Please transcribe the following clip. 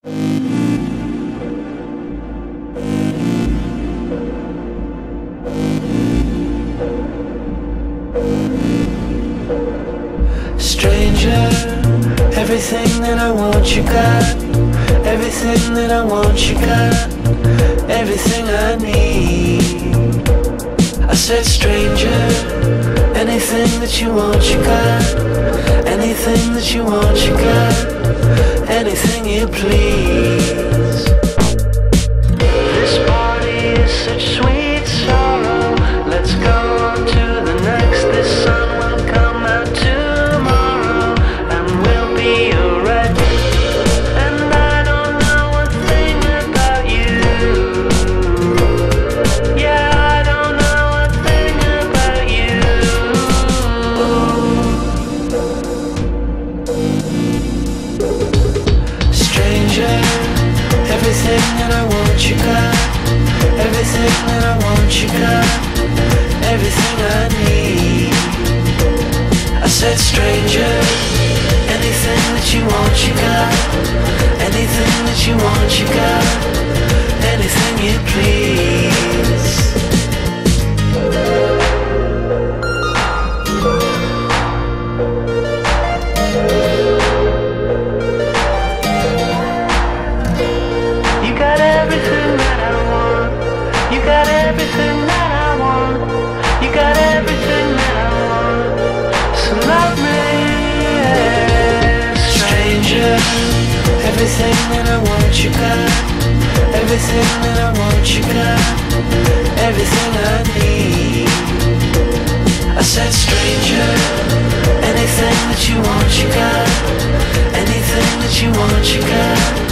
Stranger, everything that I want you got. Everything that I want you got. Everything I need. I said stranger, anything that you want you got. Anything that you want you got. Anything you please. This party is such sweet sorrow. Let's go on to the next. This sun will come out tomorrow, and we'll be alright. And I don't know a thing about you. Yeah, I don't know a thing about you. Stranger, everything that I want you got. Everything that I want you got. Everything I need. I said stranger, anything that you want you got. Anything that you want you got. Anything you please. You got everything that I want. You got everything that I want. You got everything that I want. So love me, stranger. Everything that I want you got. Everything that I want you got. Everything I need. I said stranger, anything that you want you got. Anything that you want you got.